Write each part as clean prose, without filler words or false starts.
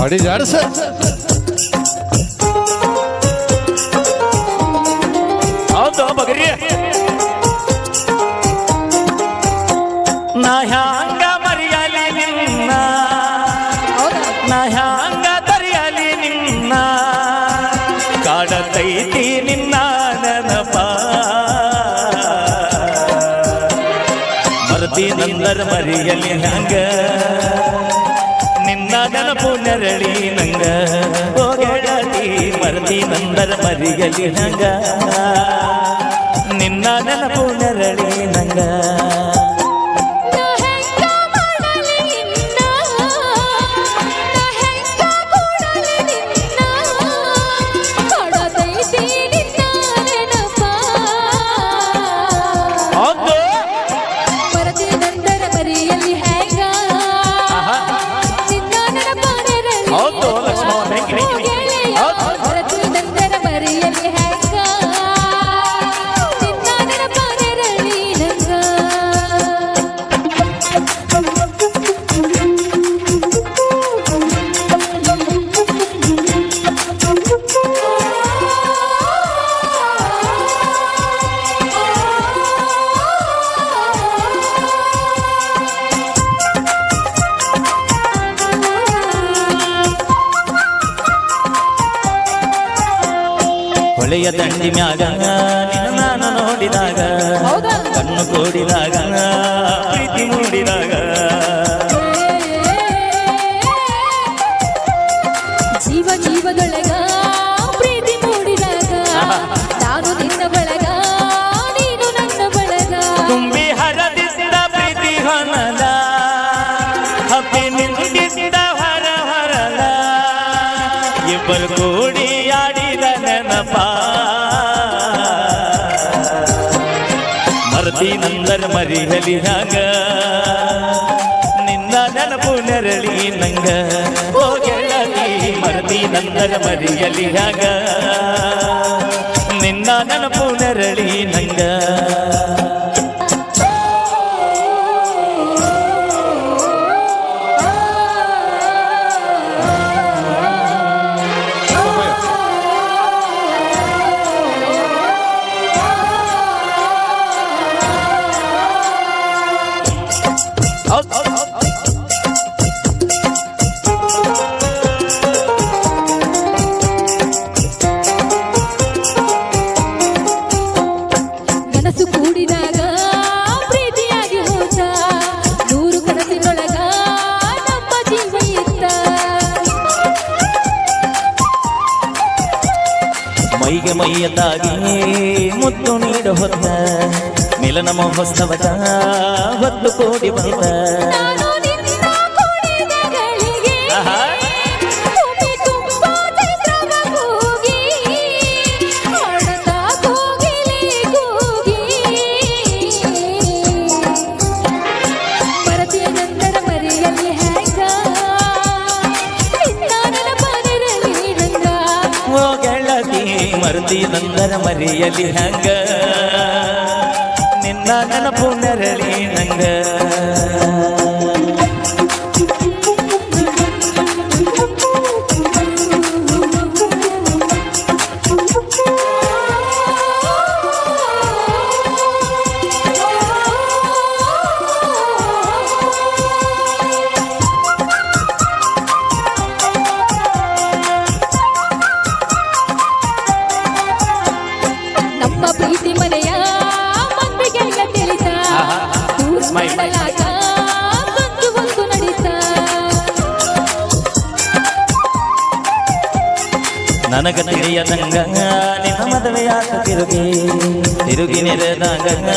ಹೊಡಿಜಾಡ್ಸ ಹೌದು ಬಗರಿ ನಾ ಹ್ಯಾಂಗ ಮರಿಯಲಿ ನಿನ್ನ ನಾ ಹ್ಯಾಂಗ ತರಿಯಲಿ ನಿನ್ನ ಕಾಡತೈತಿ ನಿನ್ನ ನೆನಪ ಮರದಿ ನಂದರ ಮರಿಯಲಿ ಹಂಗ ನಿನ್ನ ನೆನಪು ನೆರಳಿ ನಂಗ ಓ ಗೆಳತಿ ಮರದಿ ನಂದರ ಮರಿಯಲಿ ಹಂಗ ನಿನ್ನ ನೆನಪು ನೆರಳಿ ನಂಗ ಹೊಳೆಯ ದಂಡಿ ಮ್ಯಾಗ ನಿನ್ನ ನಾನು ನೋಡಿದಾಗ ಕಣ್ಣು ಕೂಡಿದಾಗ ಪ್ರೀತಿ ಮೂಡಿದಾಗ ಜೀವ ಜೀವದೊಳಗ ಪ್ರೀತಿ ಮೂಡಿದಾಗ ನಾನು ನಿನ್ನ ಬಳಗ ನೀನು ನನ್ನ ಬಳಗ ತುಂಬಿ ಹರದಿದ್ದ ಪ್ರೀತಿ ಹೊನದ ಹಬ್ಬಿ ನಿಂತಿದ್ದ ಹರ ಹರದ ಇಬ್ಬರು ಕೂಡಿ ಆಡಿದ ನೆನಪ ಮರದಿ ನಂದರ ಮರಿಯಲಿ ಹಂಗ ನಿನ್ನ ನೆನಪು ನೆರಳಿ ನಂಗ ಓ ಗೆಳತಿ ಮರದಿ ನಂದರ ಮರಿಯಲಿ ಹಂಗ ನಿನ್ನ ನೆನಪು ನೆರಳಿ ನಂಗ ಮನಸ್ಸು ಕೂಡಿದಾಗ ಪ್ರೀತಿಯಾಗಿ ಹೋದ ನೂರು ಕನಸಿನೊಳಗ ನಮ್ಮ ಜೀವ ಇದ್ದ ಮೈಗೆ ಮೈಯದಾಗಿ ಮುತ್ತು ನೀಡು ಹೊತ್ತ ಮಿಲನ ಮಹೋತ್ಸವದ ಹೊತ್ತು ಕೂಡಿ ಬಂದ ನಾನು ನಿನ್ನ ಕೂಡಿದ ಗಳಿಗೆ ಭೂಮಿ ತುಂಬ ಚೈತ್ರವ ಕೂಗಿ ಹಾಡುತ್ತಾ ಕೋಗಿಲೆ ಕೂಗಿ ಮರದಿಯ ನಂದರ ಮರಿಯಲಿ ಹ್ಯಾಂಗ ನಿನ್ನ ನೆನಪ ನೆರಳಿ ನಂಗ ಓ ಗೆಳತಿ ಮರದಿ ನಂದರ ಮರಿಯಲಿ ಹಂಗ ನಿನ್ನ ನೆನಪು ನೆರಳಿ ನಂಗ ನಮ್ಮ ಪ್ರೀತಿ ಮನೆಯ ಮಂದಿಗೆಲ್ಲ ತಿಳಿತ ಮಾಡಲಾಗ ಒಂದು ನಡೀತ ನನಗ ತಿಳಿಯದಂಗ ನಿನ್ನ ಮದುವೆಯಾದ ತಿರುಗಿ ತಿರುಗಿ ನೆರೆದಾಗ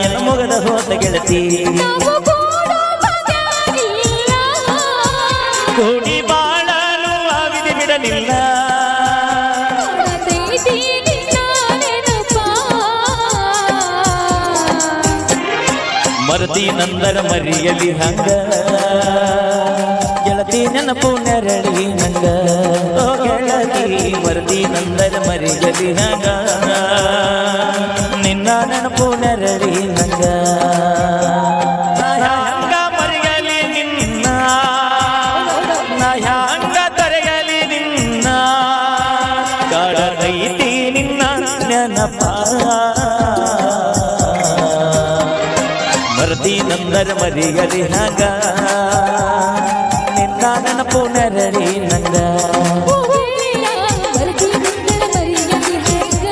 ಎಲ್ಲ ಮೊಗದ ಹೋದ ಗೆಳತಿ ನಾವು ಕೂಡೋ ಬಗೆಯಿಲ್ಲ. ಕೂಡಿ ಬಾಳಲು ಆವಿದಿ ಬಿಡಲಿಲ್ಲ ಕಾಣತೈತಿ ನಿನ್ನ ನೆನಪ. ಮರದಿ ನಂದರ ಮರಿಯಲಿ ಹಂಗ ಗೆಳತಿ ನೆನಪು ನೆರಳಿ ನಂಗ ಓ ಗೆಳತಿ ಮರದಿ ನಂದರ ಮರಿಯಲಿ ಹಂಗ ನಿನ್ನ ನೆನಪು ನೆರಳಿ ನಂಗ ನಾ ಹ್ಯಾಂಗ ಮರಿಯಲಿ ನಿನ್ನ ನಾ ಹ್ಯಾಂಗ ತರ ನೆನಪ ಮರದಿ ನಂದರ ಮರಿಯಲಿ ಹಂಗ ನಿನ್ನ ನೆನಪು ನೆರಳಿ ನಂಗ ಹೂವೇನ ಮರದಿ ನಂದರ ಮರಿಯಲಿ ಹಂಗ